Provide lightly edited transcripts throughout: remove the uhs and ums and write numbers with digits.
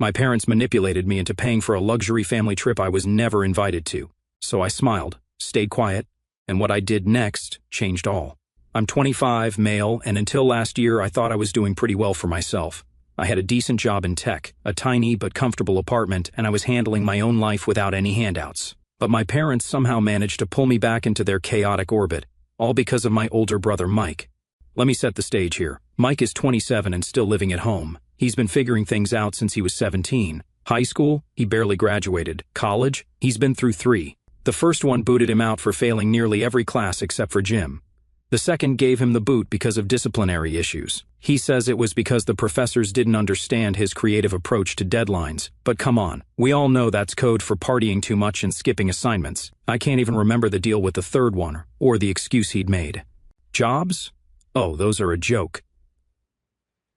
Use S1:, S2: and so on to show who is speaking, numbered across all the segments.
S1: My parents manipulated me into paying for a luxury family trip I was never invited to. So I smiled, stayed quiet, and what I did next changed all. I'm 25, male, and until last year I thought I was doing pretty well for myself. I had a decent job in tech, a tiny but comfortable apartment, and I was handling my own life without any handouts. But my parents somehow managed to pull me back into their chaotic orbit, all because of my older brother Mike. Let me set the stage here. Mike is 27 and still living at home. He's been figuring things out since he was 17. High school, he barely graduated. College, he's been through 3. The first one booted him out for failing nearly every class except for gym. The second gave him the boot because of disciplinary issues. He says it was because the professors didn't understand his creative approach to deadlines. But come on, we all know that's code for partying too much and skipping assignments. I can't even remember the deal with the third one, or the excuse he'd made. Jobs? Oh, those are a joke.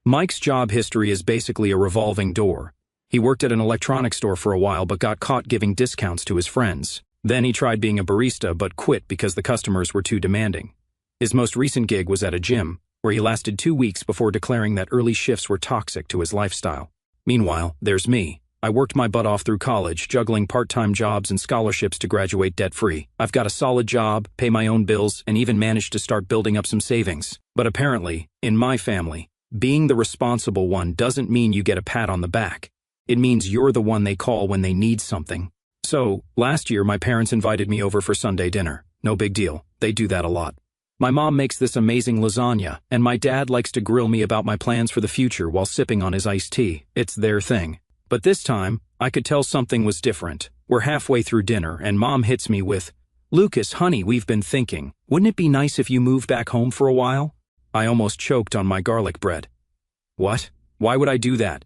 S1: Mike's job history is basically a revolving door. He worked at an electronics store for a while but got caught giving discounts to his friends. Then he tried being a barista but quit because the customers were too demanding. His most recent gig was at a gym, where he lasted 2 weeks before declaring that early shifts were toxic to his lifestyle. Meanwhile, there's me. I worked my butt off through college, juggling part-time jobs and scholarships to graduate debt-free. I've got a solid job, pay my own bills, and even managed to start building up some savings. But apparently, in my family, being the responsible one doesn't mean you get a pat on the back. It means you're the one they call when they need something. So, last year my parents invited me over for Sunday dinner. No big deal. They do that a lot. My mom makes this amazing lasagna, and my dad likes to grill me about my plans for the future while sipping on his iced tea. It's their thing. But this time, I could tell something was different. We're halfway through dinner, and Mom hits me with, "Lucas, honey, we've been thinking. Wouldn't it be nice if you moved back home for a while?" I almost choked on my garlic bread. "What? Why would I do that?"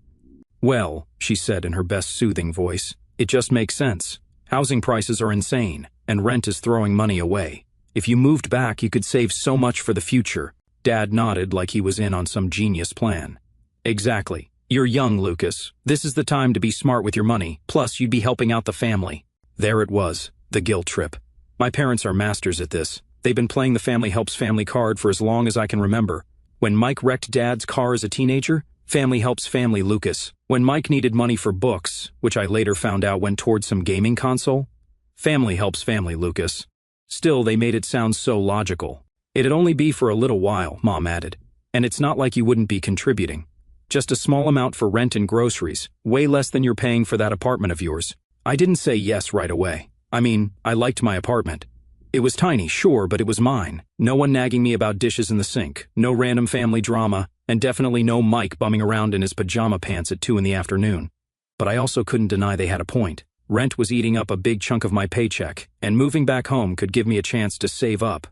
S1: "Well," she said in her best soothing voice, "it just makes sense. Housing prices are insane, and rent is throwing money away. If you moved back, you could save so much for the future." Dad nodded like he was in on some genius plan. "Exactly. You're young, Lucas. This is the time to be smart with your money, plus you'd be helping out the family." There it was, the guilt trip. My parents are masters at this. They've been playing the family helps family card for as long as I can remember. When Mike wrecked Dad's car as a teenager, family helps family Lucas. When Mike needed money for books, which I later found out went towards some gaming console, family helps family Lucas. Still, they made it sound so logical. "It'd only be for a little while," Mom added. "And it's not like you wouldn't be contributing. Just a small amount for rent and groceries, way less than you're paying for that apartment of yours." I didn't say yes right away. I mean, I liked my apartment. It was tiny, sure, but it was mine. No one nagging me about dishes in the sink, no random family drama, and definitely no Mike bumming around in his pajama pants at 2 in the afternoon. But I also couldn't deny they had a point. Rent was eating up a big chunk of my paycheck, and moving back home could give me a chance to save up.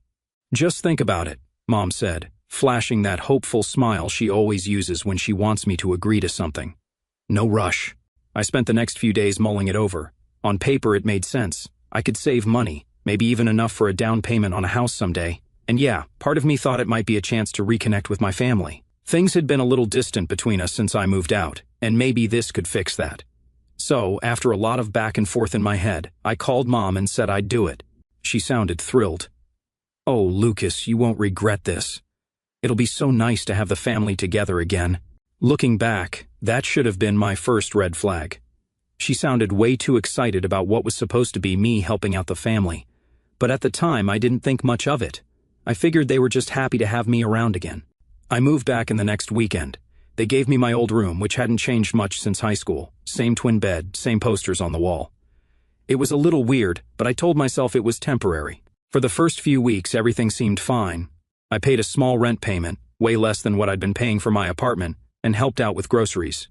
S1: "Just think about it," Mom said, flashing that hopeful smile she always uses when she wants me to agree to something. No rush. I spent the next few days mulling it over. On paper, it made sense. I could save money, maybe even enough for a down payment on a house someday. And yeah, part of me thought it might be a chance to reconnect with my family. Things had been a little distant between us since I moved out, and maybe this could fix that. So, after a lot of back and forth in my head, I called Mom and said I'd do it. She sounded thrilled. "Oh, Lucas, you won't regret this. It'll be so nice to have the family together again." Looking back, that should have been my first red flag. She sounded way too excited about what was supposed to be me helping out the family. But at the time, I didn't think much of it. I figured they were just happy to have me around again. I moved back in the next weekend. They gave me my old room, which hadn't changed much since high school. Same twin bed, same posters on the wall. It was a little weird, but I told myself it was temporary. For the first few weeks, everything seemed fine. I paid a small rent payment, way less than what I'd been paying for my apartment, and helped out with groceries.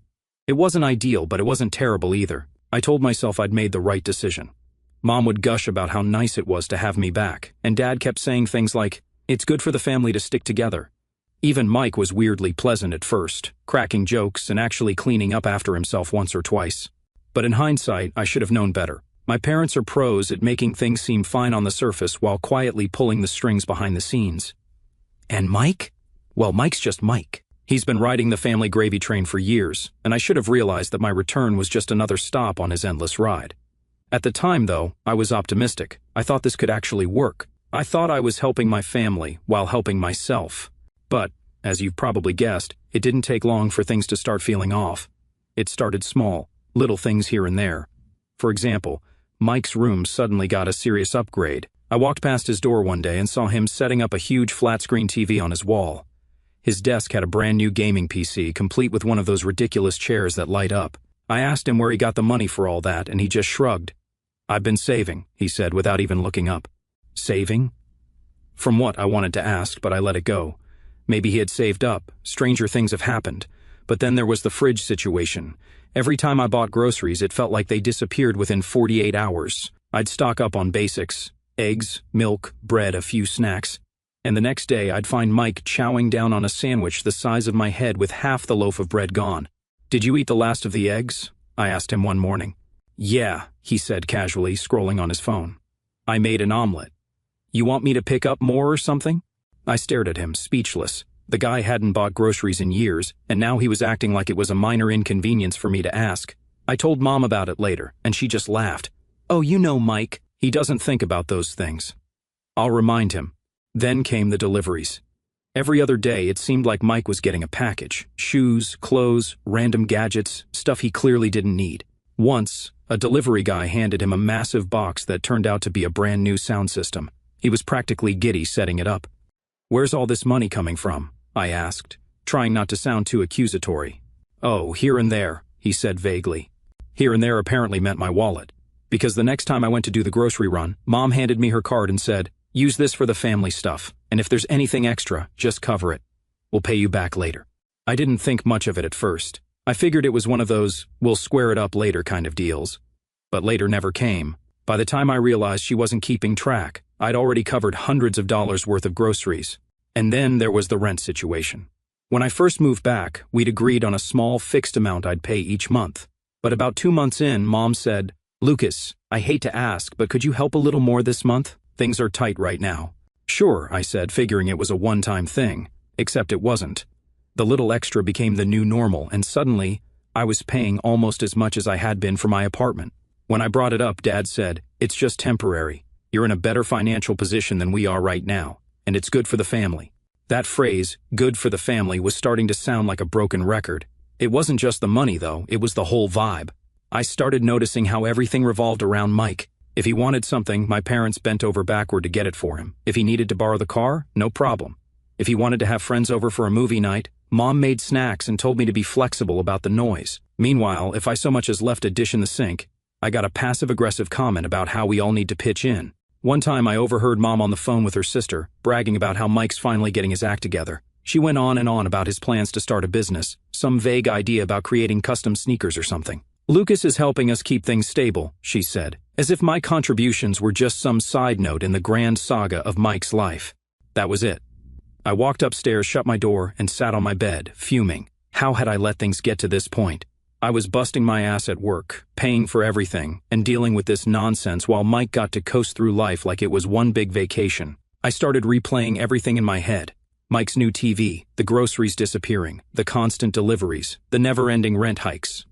S1: It wasn't ideal, but it wasn't terrible either. I told myself I'd made the right decision. Mom would gush about how nice it was to have me back, and Dad kept saying things like, "It's good for the family to stick together." Even Mike was weirdly pleasant at first, cracking jokes and actually cleaning up after himself once or twice. But in hindsight, I should have known better. My parents are pros at making things seem fine on the surface while quietly pulling the strings behind the scenes. And Mike? Well, Mike's just Mike. He's been riding the family gravy train for years, and I should have realized that my return was just another stop on his endless ride. At the time, though, I was optimistic. I thought this could actually work. I thought I was helping my family while helping myself. But, as you've probably guessed, it didn't take long for things to start feeling off. It started small, little things here and there. For example, Mike's room suddenly got a serious upgrade. I walked past his door one day and saw him setting up a huge flat-screen TV on his wall. His desk had a brand new gaming PC, complete with one of those ridiculous chairs that light up. I asked him where he got the money for all that, and he just shrugged. "I've been saving," he said without even looking up. Saving? From what, I wanted to ask, but I let it go. Maybe he had saved up. Stranger things have happened. But then there was the fridge situation. Every time I bought groceries, it felt like they disappeared within 48 hours. I'd stock up on basics: eggs, milk, bread, a few snacks. And the next day, I'd find Mike chowing down on a sandwich the size of my head with half the loaf of bread gone. "Did you eat the last of the eggs?" I asked him one morning. "Yeah," he said casually, scrolling on his phone. "I made an omelet. You want me to pick up more or something?" I stared at him, speechless. The guy hadn't bought groceries in years, and now he was acting like it was a minor inconvenience for me to ask. I told Mom about it later, and she just laughed. "Oh, you know Mike. He doesn't think about those things." I'll remind him. Then came the deliveries. Every other day, it seemed like Mike was getting a package. Shoes, clothes, random gadgets, stuff he clearly didn't need. Once, a delivery guy handed him a massive box that turned out to be a brand new sound system. He was practically giddy setting it up. "Where's all this money coming from?" I asked, trying not to sound too accusatory. "Oh, here and there," he said vaguely. Here and there apparently meant my wallet, because the next time I went to do the grocery run, Mom handed me her card and said, "Use this for the family stuff, and if there's anything extra, just cover it. We'll pay you back later." I didn't think much of it at first. I figured it was one of those, "we'll square it up later" kind of deals. But later never came. By the time I realized she wasn't keeping track, I'd already covered hundreds of dollars worth of groceries. And then there was the rent situation. When I first moved back, we'd agreed on a small fixed amount I'd pay each month. But about 2 months in, Mom said, "Lucas, I hate to ask, but could you help a little more this month? Things are tight right now." "Sure," I said, figuring it was a one-time thing. Except it wasn't. The little extra became the new normal, and suddenly, I was paying almost as much as I had been for my apartment. When I brought it up, Dad said, "It's just temporary. You're in a better financial position than we are right now, and it's good for the family." That phrase, "good for the family," was starting to sound like a broken record. It wasn't just the money, though, it was the whole vibe. I started noticing how everything revolved around Mike. If he wanted something, my parents bent over backward to get it for him. If he needed to borrow the car, no problem. If he wanted to have friends over for a movie night, Mom made snacks and told me to be flexible about the noise. Meanwhile, if I so much as left a dish in the sink, I got a passive-aggressive comment about how we all need to pitch in. One time I overheard Mom on the phone with her sister, bragging about how Mike's finally getting his act together. She went on and on about his plans to start a business, some vague idea about creating custom sneakers or something. "Lucas is helping us keep things stable," she said, as if my contributions were just some side note in the grand saga of Mike's life. That was it. I walked upstairs, shut my door, and sat on my bed, fuming. How had I let things get to this point? I was busting my ass at work, paying for everything, and dealing with this nonsense while Mike got to coast through life like it was one big vacation. I started replaying everything in my head. Mike's new TV, the groceries disappearing, the constant deliveries, the never-ending rent hikes.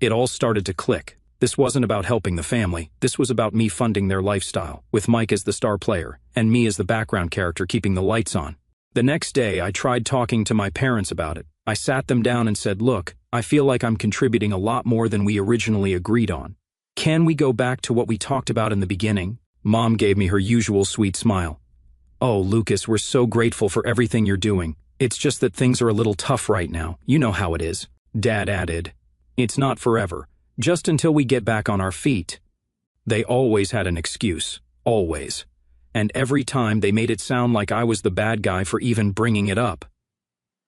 S1: It all started to click. This wasn't about helping the family. This was about me funding their lifestyle, with Mike as the star player, and me as the background character keeping the lights on. The next day, I tried talking to my parents about it. I sat them down and said, "Look, I feel like I'm contributing a lot more than we originally agreed on. Can we go back to what we talked about in the beginning?" Mom gave me her usual sweet smile. "Oh, Lucas, we're so grateful for everything you're doing. It's just that things are a little tough right now. You know how it is." Dad added, "It's not forever. Just until we get back on our feet." They always had an excuse. Always. And every time they made it sound like I was the bad guy for even bringing it up.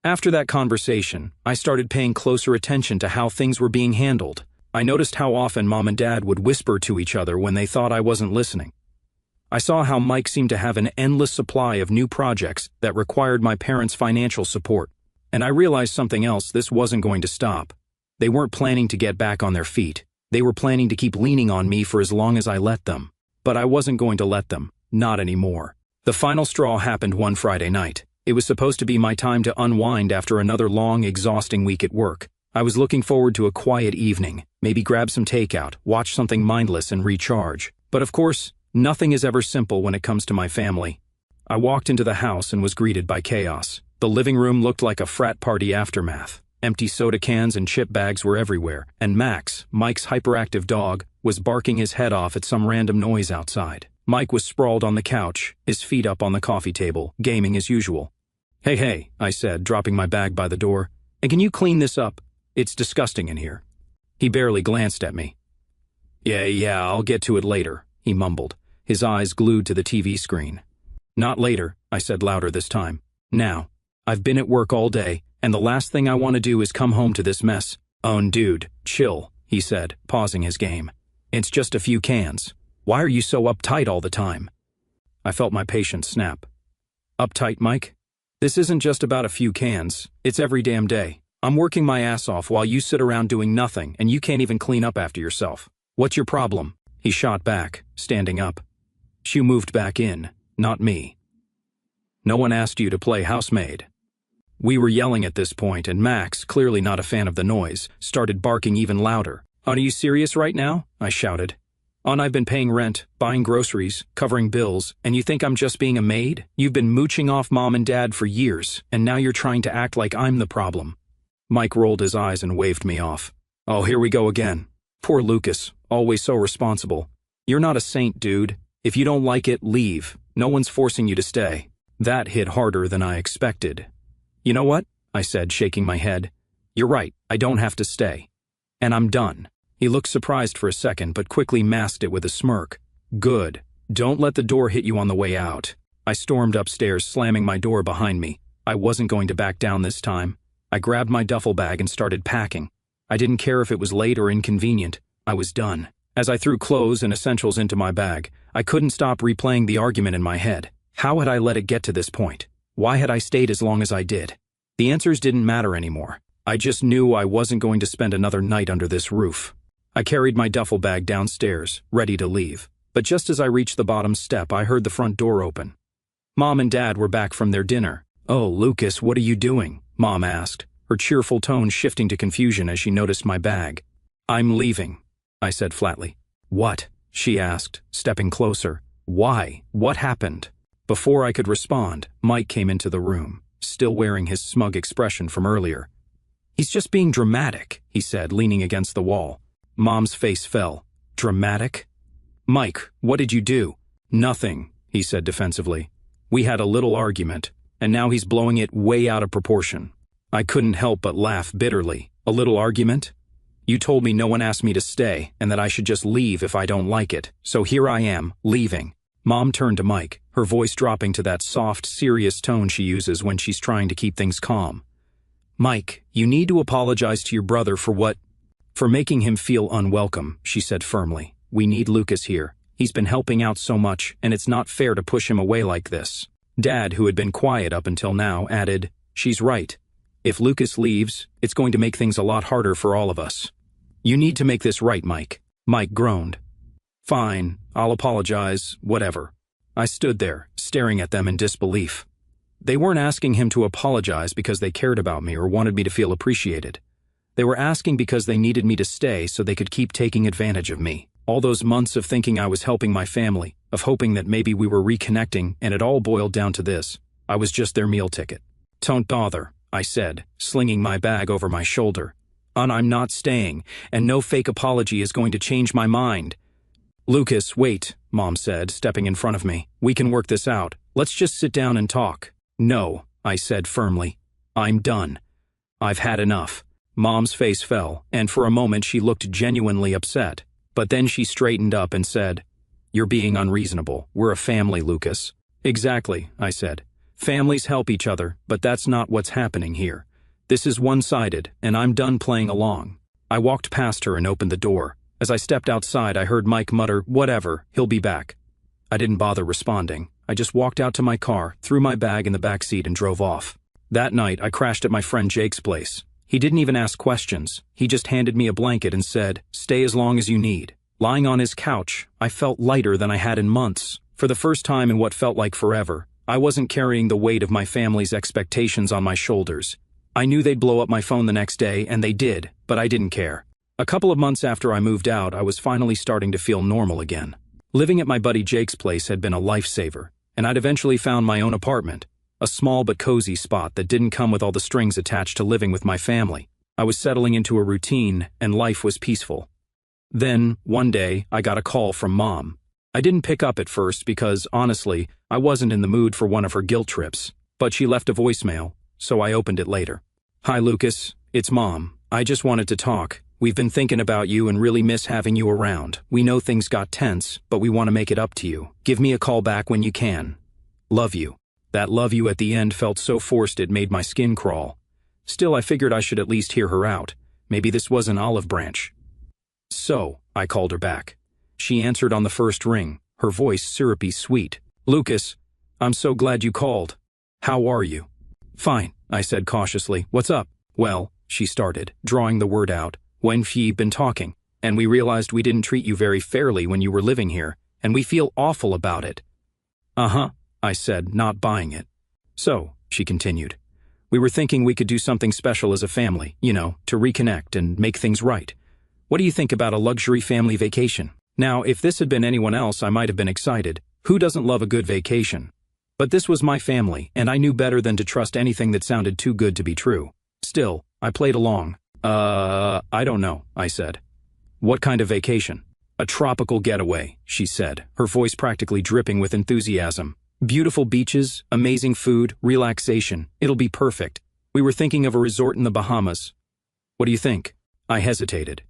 S1: After that conversation, I started paying closer attention to how things were being handled. I noticed how often Mom and Dad would whisper to each other when they thought I wasn't listening. I saw how Mike seemed to have an endless supply of new projects that required my parents' financial support. And I realized something else: this wasn't going to stop. They weren't planning to get back on their feet. They were planning to keep leaning on me for as long as I let them. But I wasn't going to let them. Not anymore. The final straw happened one Friday night. It was supposed to be my time to unwind after another long, exhausting week at work. I was looking forward to a quiet evening, maybe grab some takeout, watch something mindless, and recharge. But of course, nothing is ever simple when it comes to my family. I walked into the house and was greeted by chaos. The living room looked like a frat party aftermath. Empty soda cans and chip bags were everywhere, and Max, Mike's hyperactive dog, was barking his head off at some random noise outside. Mike was sprawled on the couch, his feet up on the coffee table, gaming as usual. Hey, I said, dropping my bag by the door. And can you clean this up? It's disgusting in here. He barely glanced at me. Yeah, I'll get to it later, he mumbled, his eyes glued to the TV screen. Not later, I said louder this time. Now. I've been at work all day, and the last thing I want to do is come home to this mess. Dude, chill, he said, pausing his game. It's just a few cans. Why are you so uptight all the time? I felt my patience snap. Uptight, Mike? This isn't just about a few cans. It's every damn day. I'm working my ass off while you sit around doing nothing, and you can't even clean up after yourself. What's your problem? He shot back, standing up. She moved back in, not me. No one asked you to play housemaid. We were yelling at this point, and Max, clearly not a fan of the noise, started barking even louder. Are you serious right now? I shouted. I've been paying rent, buying groceries, covering bills, and you think I'm just being a maid? You've been mooching off Mom and Dad for years, and now you're trying to act like I'm the problem. Mike rolled his eyes and waved me off. Oh, here we go again. Poor Lucas, always so responsible. You're not a saint, dude. If you don't like it, leave. No one's forcing you to stay. That hit harder than I expected. You know what? I said, shaking my head. You're right, I don't have to stay. And I'm done. He looked surprised for a second, but quickly masked it with a smirk. Good. Don't let the door hit you on the way out. I stormed upstairs, slamming my door behind me. I wasn't going to back down this time. I grabbed my duffel bag and started packing. I didn't care if it was late or inconvenient. I was done. As I threw clothes and essentials into my bag, I couldn't stop replaying the argument in my head. How had I let it get to this point? Why had I stayed as long as I did? The answers didn't matter anymore. I just knew I wasn't going to spend another night under this roof. I carried my duffel bag downstairs, ready to leave. But just as I reached the bottom step, I heard the front door open. Mom and Dad were back from their dinner. Oh, Lucas, what are you doing? Mom asked, her cheerful tone shifting to confusion as she noticed my bag. I'm leaving, I said flatly. What? She asked, stepping closer. Why? What happened? Before I could respond, Mike came into the room, still wearing his smug expression from earlier. He's just being dramatic, he said, leaning against the wall. Mom's face fell. Dramatic? Mike, what did you do? Nothing, he said defensively. We had a little argument, and now he's blowing it way out of proportion. I couldn't help but laugh bitterly. A little argument? You told me no one asked me to stay, and that I should just leave if I don't like it, so here I am, leaving. Mom turned to Mike, her voice dropping to that soft, serious tone she uses when she's trying to keep things calm. Mike, you need to apologize to your brother for making him feel unwelcome, she said firmly. We need Lucas here. He's been helping out so much, and it's not fair to push him away like this. Dad, who had been quiet up until now, added, She's right. If Lucas leaves, it's going to make things a lot harder for all of us. You need to make this right, Mike. Mike groaned. Fine, I'll apologize, whatever. I stood there, staring at them in disbelief. They weren't asking him to apologize because they cared about me or wanted me to feel appreciated. They were asking because they needed me to stay so they could keep taking advantage of me. All those months of thinking I was helping my family, of hoping that maybe we were reconnecting, and it all boiled down to this. I was just their meal ticket. Don't bother, I said, slinging my bag over my shoulder. I'm not staying, and no fake apology is going to change my mind. Lucas, wait, Mom said, stepping in front of me. We can work this out. Let's just sit down and talk. No, I said firmly. I'm done. I've had enough. Mom's face fell, and for a moment she looked genuinely upset. But then she straightened up and said, You're being unreasonable. We're a family, Lucas. Exactly, I said. Families help each other, but that's not what's happening here. This is one-sided, and I'm done playing along. I walked past her and opened the door. As I stepped outside, I heard Mike mutter, Whatever, he'll be back. I didn't bother responding. I just walked out to my car, threw my bag in the back seat, and drove off. That night, I crashed at my friend Jake's place. He didn't even ask questions. He just handed me a blanket and said, Stay as long as you need. Lying on his couch, I felt lighter than I had in months. For the first time in what felt like forever, I wasn't carrying the weight of my family's expectations on my shoulders. I knew they'd blow up my phone the next day, and they did, but I didn't care. A couple of months after I moved out, I was finally starting to feel normal again. Living at my buddy Jake's place had been a lifesaver, and I'd eventually found my own apartment, a small but cozy spot that didn't come with all the strings attached to living with my family. I was settling into a routine, and life was peaceful. Then, one day, I got a call from Mom. I didn't pick up at first because, honestly, I wasn't in the mood for one of her guilt trips, but she left a voicemail, so I opened it later. "Hi Lucas, it's Mom. I just wanted to talk. We've been thinking about you and really miss having you around. We know things got tense, but we want to make it up to you. Give me a call back when you can. Love you." That "love you" at the end felt so forced it made my skin crawl. Still, I figured I should at least hear her out. Maybe this was an olive branch. "So," I called her back. She answered on the first ring, her voice syrupy sweet. "Lucas, I'm so glad you called. How are you?" "Fine," I said cautiously. "What's up?" "Well," she started, drawing the word out, "we've been talking, and we realized we didn't treat you very fairly when you were living here, and we feel awful about it." "Uh-huh," I said, not buying it. "So," she continued, "we were thinking we could do something special as a family, to reconnect and make things right. What do you think about a luxury family vacation?" Now, if this had been anyone else, I might have been excited. Who doesn't love a good vacation? But this was my family, and I knew better than to trust anything that sounded too good to be true. Still, I played along. I don't know," I said. "What kind of vacation?" "A tropical getaway," she said, her voice practically dripping with enthusiasm. "Beautiful beaches, amazing food, relaxation. It'll be perfect. We were thinking of a resort in the Bahamas. What do you think?" I hesitated.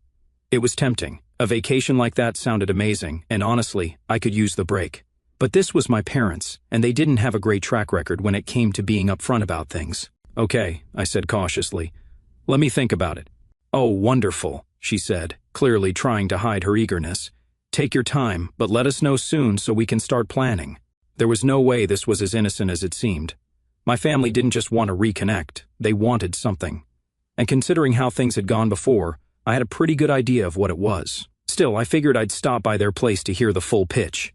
S1: It was tempting. A vacation like that sounded amazing, and honestly, I could use the break. But this was my parents, and they didn't have a great track record when it came to being upfront about things. "Okay," I said cautiously. "Let me think about it." "Oh, wonderful," she said, clearly trying to hide her eagerness. "Take your time, but let us know soon so we can start planning." There was no way this was as innocent as it seemed. My family didn't just want to reconnect, they wanted something. And considering how things had gone before, I had a pretty good idea of what it was. Still, I figured I'd stop by their place to hear the full pitch.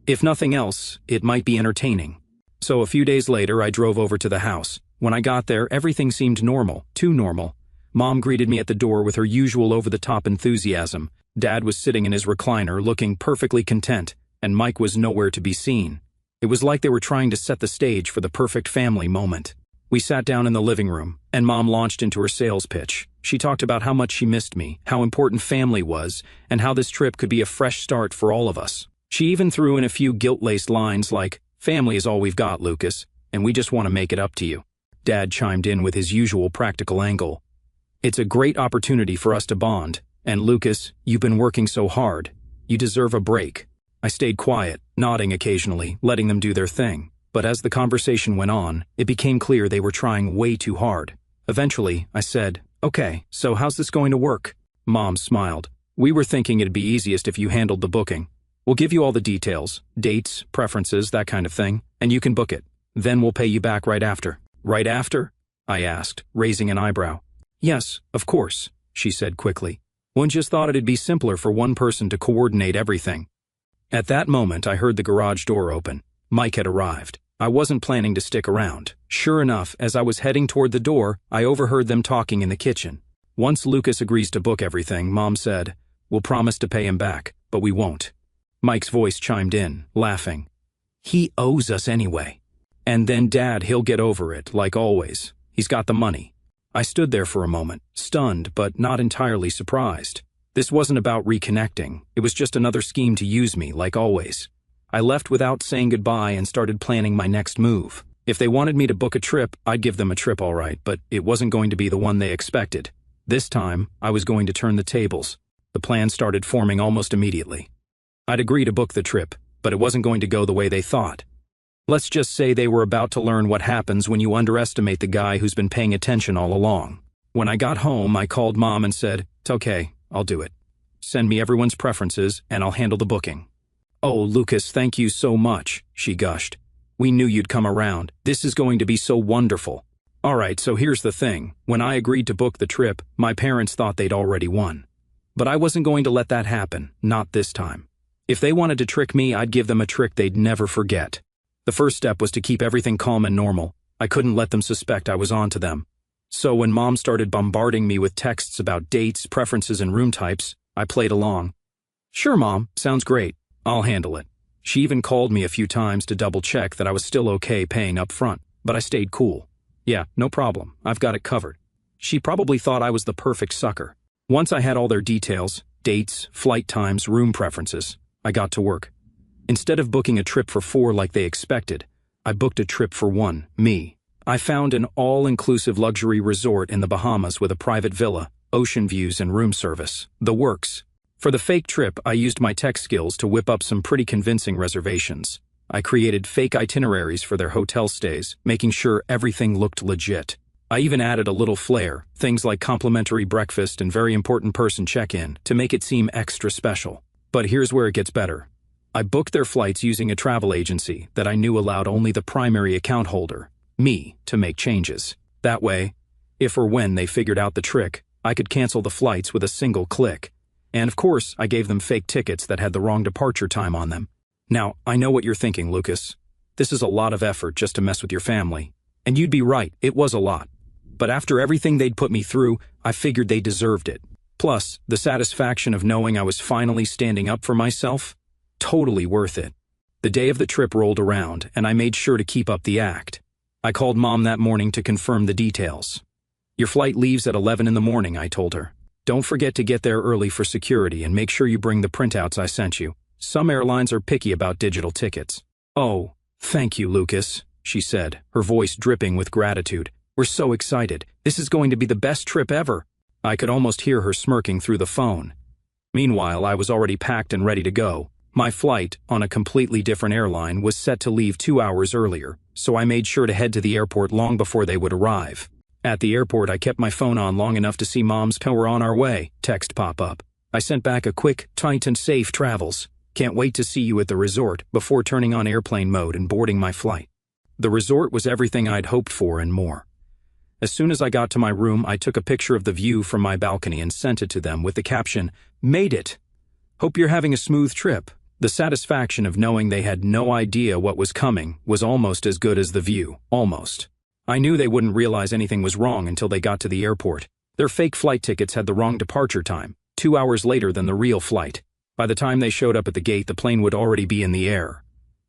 S1: If nothing else, it might be entertaining. So a few days later, I drove over to the house. When I got there, everything seemed normal, too normal. Mom greeted me at the door with her usual over-the-top enthusiasm. Dad was sitting in his recliner, looking perfectly content, and Mike was nowhere to be seen. It was like they were trying to set the stage for the perfect family moment. We sat down in the living room, and Mom launched into her sales pitch. She talked about how much she missed me, how important family was, and how this trip could be a fresh start for all of us. She even threw in a few guilt-laced lines like, "Family is all we've got, Lucas, and we just want to make it up to you." Dad chimed in with his usual practical angle. "It's a great opportunity for us to bond, and Lucas, you've been working so hard. You deserve a break." I stayed quiet, nodding occasionally, letting them do their thing. But as the conversation went on, it became clear they were trying way too hard. Eventually, I said, "Okay, so how's this going to work?" Mom smiled. "We were thinking it'd be easiest if you handled the booking. We'll give you all the details, dates, preferences, that kind of thing, and you can book it. Then we'll pay you back right after." "Right after?" I asked, raising an eyebrow. "Yes, of course," she said quickly. "One just thought it'd be simpler for one person to coordinate everything." At that moment, I heard the garage door open. Mike had arrived. I wasn't planning to stick around. Sure enough, as I was heading toward the door, I overheard them talking in the kitchen. "Once Lucas agrees to book everything," Mom said, "we'll promise to pay him back, but we won't." Mike's voice chimed in, laughing. "He owes us anyway. And then Dad, he'll get over it, like always. He's got the money." I stood there for a moment, stunned but not entirely surprised. This wasn't about reconnecting. It was just another scheme to use me, like always. I left without saying goodbye and started planning my next move. If they wanted me to book a trip, I'd give them a trip all right, but it wasn't going to be the one they expected. This time, I was going to turn the tables. The plan started forming almost immediately. I'd agree to book the trip, but it wasn't going to go the way they thought. Let's just say they were about to learn what happens when you underestimate the guy who's been paying attention all along. When I got home, I called Mom and said, "It's okay, I'll do it. Send me everyone's preferences, and I'll handle the booking." "Oh, Lucas, thank you so much," she gushed. "We knew you'd come around. This is going to be so wonderful." All right, so here's the thing. When I agreed to book the trip, my parents thought they'd already won. But I wasn't going to let that happen, not this time. If they wanted to trick me, I'd give them a trick they'd never forget. The first step was to keep everything calm and normal. I couldn't let them suspect I was on to them. So when Mom started bombarding me with texts about dates, preferences, and room types, I played along. "Sure, Mom, sounds great. I'll handle it." She even called me a few times to double-check that I was still okay paying up front, but I stayed cool. "Yeah, no problem. I've got it covered." She probably thought I was the perfect sucker. Once I had all their details, dates, flight times, room preferences, I got to work. Instead of booking a trip for 4 like they expected, I booked a trip for 1, me. I found an all-inclusive luxury resort in the Bahamas with a private villa, ocean views and room service. The works. For the fake trip, I used my tech skills to whip up some pretty convincing reservations. I created fake itineraries for their hotel stays, making sure everything looked legit. I even added a little flair, things like complimentary breakfast and very important person check-in, to make it seem extra special. But here's where it gets better. I booked their flights using a travel agency that I knew allowed only the primary account holder, me, to make changes. That way, if or when they figured out the trick, I could cancel the flights with a single click. And of course, I gave them fake tickets that had the wrong departure time on them. Now, I know what you're thinking, Lucas. This is a lot of effort just to mess with your family. And you'd be right, it was a lot. But after everything they'd put me through, I figured they deserved it. Plus, the satisfaction of knowing I was finally standing up for myself? Totally worth it. The day of the trip rolled around, and I made sure to keep up the act. I called Mom that morning to confirm the details. Your flight leaves at 11 in the morning, I told her. Don't forget to get there early for security and make sure you bring the printouts I sent you. Some airlines are picky about digital tickets. Oh, thank you, Lucas, she said, her voice dripping with gratitude. We're so excited. This is going to be the best trip ever. I could almost hear her smirking through the phone. Meanwhile, I was already packed and ready to go. My flight, on a completely different airline, was set to leave 2 hours earlier, so I made sure to head to the airport long before they would arrive. At the airport, I kept my phone on long enough to see Mom's "We're on our way" text pop up. I sent back a quick, tight and safe travels. Can't wait to see you at the resort, before turning on airplane mode and boarding my flight. The resort was everything I'd hoped for and more. As soon as I got to my room, I took a picture of the view from my balcony and sent it to them with the caption, "Made it. Hope you're having a smooth trip." The satisfaction of knowing they had no idea what was coming was almost as good as the view, almost. I knew they wouldn't realize anything was wrong until they got to the airport. Their fake flight tickets had the wrong departure time, 2 hours later than the real flight. By the time they showed up at the gate, the plane would already be in the air.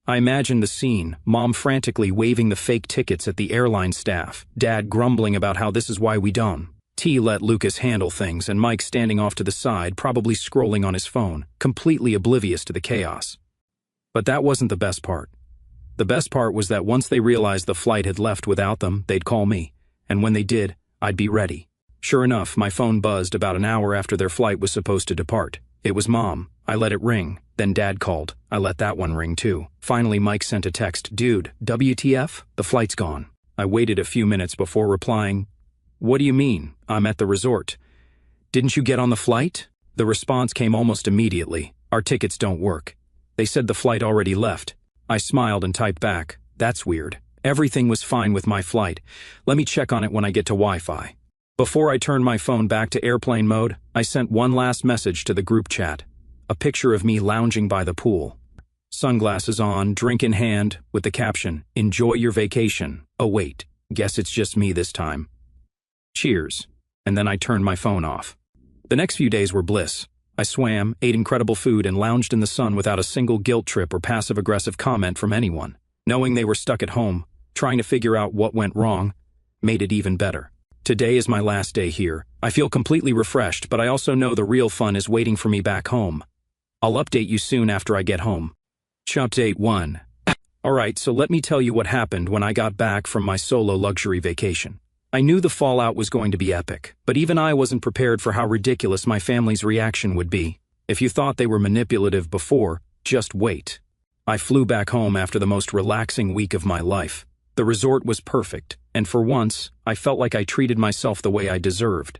S1: I imagined the scene, Mom frantically waving the fake tickets at the airline staff, Dad grumbling about how this is why we don't. T let Lucas handle things, and Mike standing off to the side, probably scrolling on his phone, completely oblivious to the chaos. But that wasn't the best part. The best part was that once they realized the flight had left without them, they'd call me, and when they did, I'd be ready. Sure enough, my phone buzzed about an hour after their flight was supposed to depart. It was Mom. I let it ring. Then Dad called. I let that one ring too. Finally, Mike sent a text, "Dude, WTF? The flight's gone." I waited a few minutes before replying, "What do you mean? I'm at the resort. Didn't you get on the flight?" The response came almost immediately. "Our tickets don't work. They said the flight already left." I smiled and typed back, "That's weird. Everything was fine with my flight. Let me check on it when I get to Wi-Fi." Before I turned my phone back to airplane mode, I sent one last message to the group chat. A picture of me lounging by the pool. Sunglasses on, drink in hand, with the caption, "Enjoy your vacation. Oh wait, guess it's just me this time. Cheers." And then I turned my phone off. The next few days were bliss. I swam, ate incredible food, and lounged in the sun without a single guilt trip or passive-aggressive comment from anyone. Knowing they were stuck at home, trying to figure out what went wrong, made it even better. Today is my last day here. I feel completely refreshed, but I also know the real fun is waiting for me back home. I'll update you soon after I get home. Update 1. Alright, so let me tell you what happened when I got back from my solo luxury vacation. I knew the fallout was going to be epic, but even I wasn't prepared for how ridiculous my family's reaction would be. If you thought they were manipulative before, just wait. I flew back home after the most relaxing week of my life. The resort was perfect, and for once, I felt like I treated myself the way I deserved.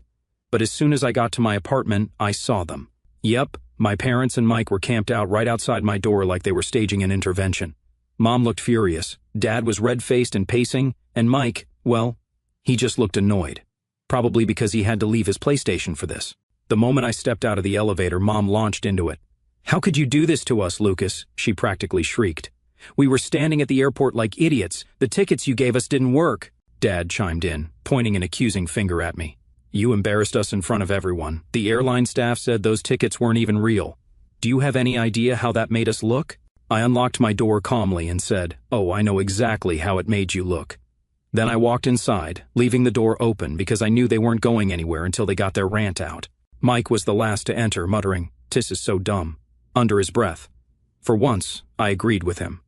S1: But as soon as I got to my apartment, I saw them. Yep, my parents and Mike were camped out right outside my door like they were staging an intervention. Mom looked furious, Dad was red-faced and pacing, and Mike, well, he just looked annoyed. Probably because he had to leave his PlayStation for this. The moment I stepped out of the elevator, Mom launched into it. "How could you do this to us, Lucas?" she practically shrieked. "We were standing at the airport like idiots. The tickets you gave us didn't work." Dad chimed in, pointing an accusing finger at me. "You embarrassed us in front of everyone. The airline staff said those tickets weren't even real. Do you have any idea how that made us look?" I unlocked my door calmly and said, "Oh, I know exactly how it made you look. Then I walked inside, leaving the door open because I knew they weren't going anywhere until they got their rant out. Mike was the last to enter, muttering, "This is so dumb," under his breath. For once, I agreed with him.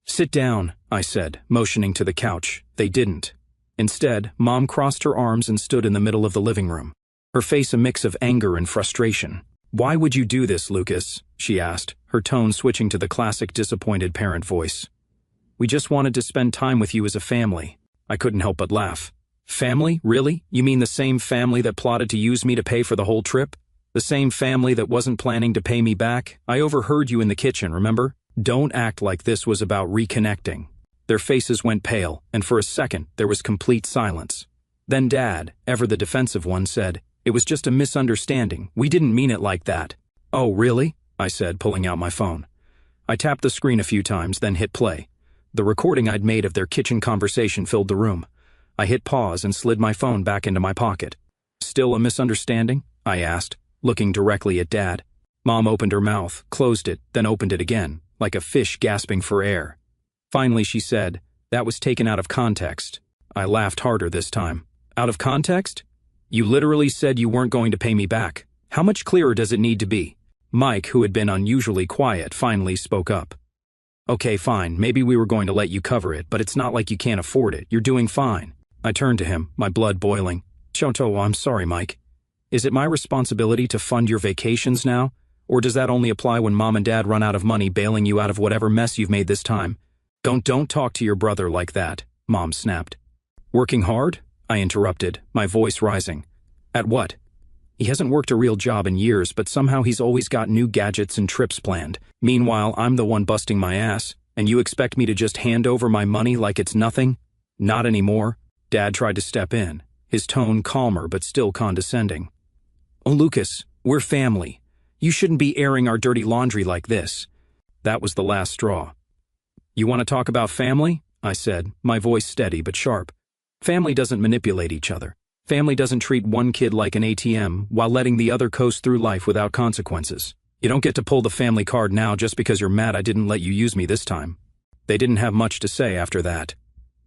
S1: "Sit down," I said, motioning to the couch. They didn't. Instead, Mom crossed her arms and stood in the middle of the living room, her face a mix of anger and frustration. "Why would you do this, Lucas?" she asked, her tone switching to the classic disappointed parent voice. "We just wanted to spend time with you as a family." I couldn't help but laugh. "Family? Really? You mean the same family that plotted to use me to pay for the whole trip? The same family that wasn't planning to pay me back? I overheard you in the kitchen, remember? Don't act like this was about reconnecting." Their faces went pale, and for a second, there was complete silence. Then Dad, ever the defensive one, said, "It was just a misunderstanding. We didn't mean it like that." "Oh, really?" I said, pulling out my phone. I tapped the screen a few times, then hit play. The recording I'd made of their kitchen conversation filled the room. I hit pause and slid my phone back into my pocket. "Still a misunderstanding?" I asked, looking directly at Dad. Mom opened her mouth, closed it, then opened it again, like a fish gasping for air. Finally she said, "That was taken out of context." I laughed harder this time. "Out of context? You literally said you weren't going to pay me back. How much clearer does it need to be?" Mike, who had been unusually quiet, finally spoke up. "Okay, fine, maybe we were going to let you cover it, but it's not like you can't afford it. You're doing fine." I turned to him, my blood boiling. "Choto, I'm sorry, Mike. Is it my responsibility to fund your vacations now? Or does that only apply when Mom and Dad run out of money bailing you out of whatever mess you've made this time?" Don't talk to your brother like that," Mom snapped. "Working hard?" I interrupted, my voice rising. "At what? He hasn't worked a real job in years, but somehow he's always got new gadgets and trips planned. Meanwhile, I'm the one busting my ass, and you expect me to just hand over my money like it's nothing? Not anymore." Dad tried to step in, his tone calmer but still condescending. "Oh, Lucas, we're family. You shouldn't be airing our dirty laundry like this." That was the last straw. "You want to talk about family?" I said, my voice steady but sharp. "Family doesn't manipulate each other. Family doesn't treat one kid like an ATM while letting the other coast through life without consequences. You don't get to pull the family card now just because you're mad I didn't let you use me this time." They didn't have much to say after that.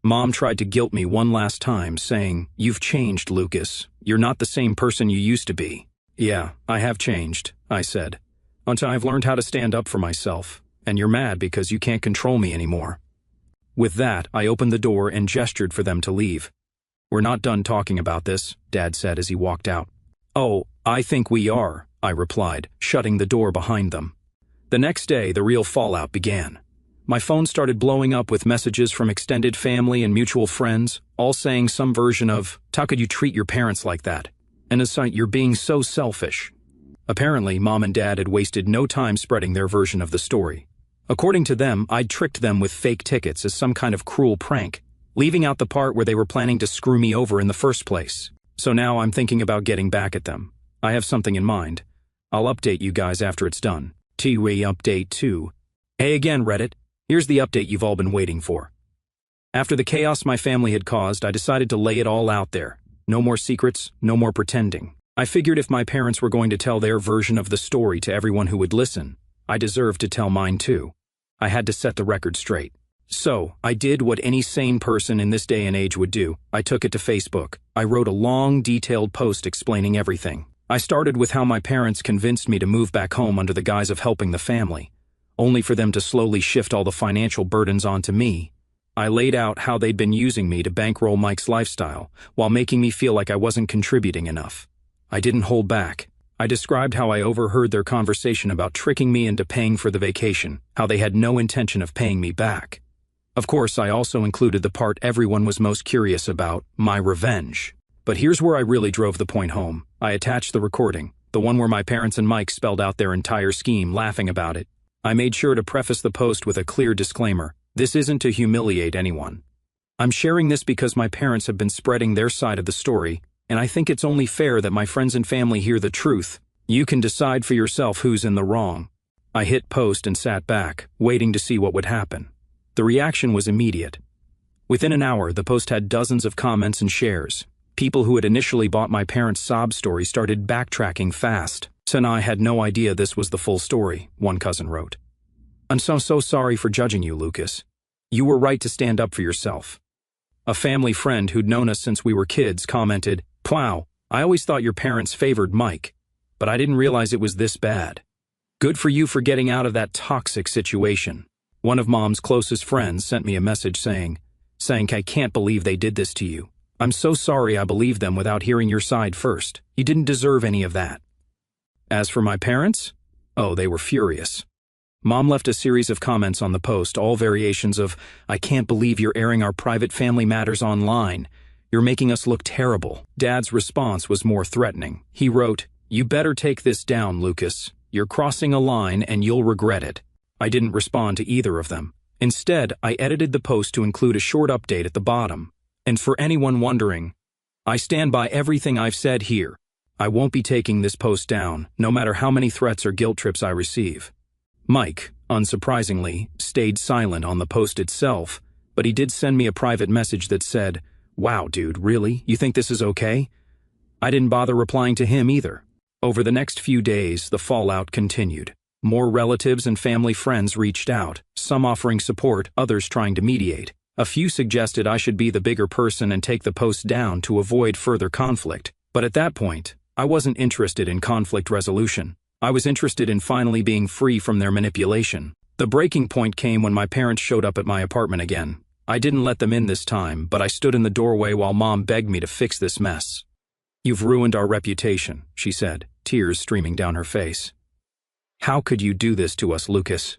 S1: Mom tried to guilt me one last time, saying, "You've changed, Lucas. You're not the same person you used to be." "Yeah, I have changed," I said. "Until I've learned how to stand up for myself. And you're mad because you can't control me anymore." With that, I opened the door and gestured for them to leave. "We're not done talking about this," Dad said as he walked out. "Oh, I think we are," I replied, shutting the door behind them. The next day, the real fallout began. My phone started blowing up with messages from extended family and mutual friends, all saying some version of, "How could you treat your parents like that? And as such, you're being so selfish." Apparently, Mom and Dad had wasted no time spreading their version of the story. According to them, I'd tricked them with fake tickets as some kind of cruel prank, leaving out the part where they were planning to screw me over in the first place. So now I'm thinking about getting back at them. I have something in mind. I'll update you guys after it's done. TV Update 2. Hey again, Reddit. Here's the update you've all been waiting for. After the chaos my family had caused, I decided to lay it all out there. No more secrets, no more pretending. I figured if my parents were going to tell their version of the story to everyone who would listen, I deserved to tell mine too. I had to set the record straight. So, I did what any sane person in this day and age would do. I took it to Facebook. I wrote a long, detailed post explaining everything. I started with how my parents convinced me to move back home under the guise of helping the family, only for them to slowly shift all the financial burdens onto me. I laid out how they'd been using me to bankroll Mike's lifestyle, while making me feel like I wasn't contributing enough. I didn't hold back. I described how I overheard their conversation about tricking me into paying for the vacation, how they had no intention of paying me back. Of course, I also included the part everyone was most curious about, my revenge. But here's where I really drove the point home. I attached the recording, the one where my parents and Mike spelled out their entire scheme, laughing about it. I made sure to preface the post with a clear disclaimer. This isn't to humiliate anyone. I'm sharing this because my parents have been spreading their side of the story, and I think it's only fair that my friends and family hear the truth. You can decide for yourself who's in the wrong. I hit post and sat back, waiting to see what would happen. The reaction was immediate. Within an hour, the post had dozens of comments and shares. People who had initially bought my parents' sob story started backtracking fast. "Sanai had no idea this was the full story," one cousin wrote. "I'm so sorry for judging you, Lucas. You were right to stand up for yourself." A family friend who'd known us since we were kids commented, "Wow, I always thought your parents favored Mike, but I didn't realize it was this bad. Good for you for getting out of that toxic situation." One of Mom's closest friends sent me a message saying, "I can't believe they did this to you. I'm so sorry I believed them without hearing your side first. You didn't deserve any of that." As for my parents, oh, they were furious. Mom left a series of comments on the post, all variations of, "I can't believe you're airing our private family matters online. You're making us look terrible." Dad's response was more threatening. He wrote, "You better take this down, Lucas. You're crossing a line and you'll regret it." I didn't respond to either of them. Instead, I edited the post to include a short update at the bottom. And for anyone wondering, I stand by everything I've said here. I won't be taking this post down, no matter how many threats or guilt trips I receive. Mike, unsurprisingly, stayed silent on the post itself, but he did send me a private message that said, "Wow, dude, really? You think this is okay?" I didn't bother replying to him either. Over the next few days, the fallout continued. More relatives and family friends reached out, some offering support, others trying to mediate. A few suggested I should be the bigger person and take the post down to avoid further conflict. But at that point, I wasn't interested in conflict resolution. I was interested in finally being free from their manipulation. The breaking point came when my parents showed up at my apartment again. I didn't let them in this time, but I stood in the doorway while Mom begged me to fix this mess. "You've ruined our reputation," she said, tears streaming down her face. "How could you do this to us, Lucas?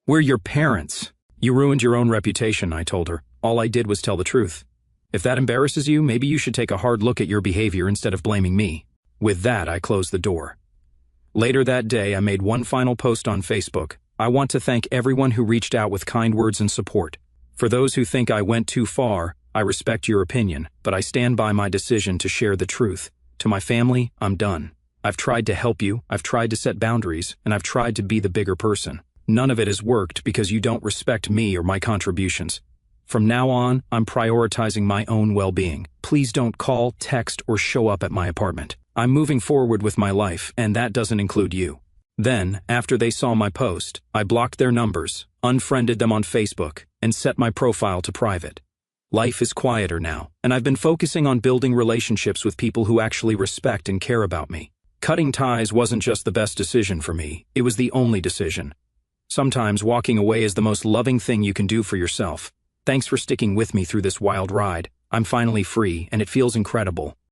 S1: We're your parents." "You ruined your own reputation," I told her. "All I did was tell the truth. If that embarrasses you, maybe you should take a hard look at your behavior instead of blaming me." With that, I closed the door. Later that day, I made one final post on Facebook. "I want to thank everyone who reached out with kind words and support. For those who think I went too far, I respect your opinion, but I stand by my decision to share the truth. To my family, I'm done. I've tried to help you, I've tried to set boundaries, and I've tried to be the bigger person. None of it has worked because you don't respect me or my contributions. From now on, I'm prioritizing my own well-being. Please don't call, text, or show up at my apartment. I'm moving forward with my life, and that doesn't include you." Then, after they saw my post, I blocked their numbers, unfriended them on Facebook, and set my profile to private. Life is quieter now, and I've been focusing on building relationships with people who actually respect and care about me. Cutting ties wasn't just the best decision for me, it was the only decision. Sometimes walking away is the most loving thing you can do for yourself. Thanks for sticking with me through this wild ride. I'm finally free, and it feels incredible.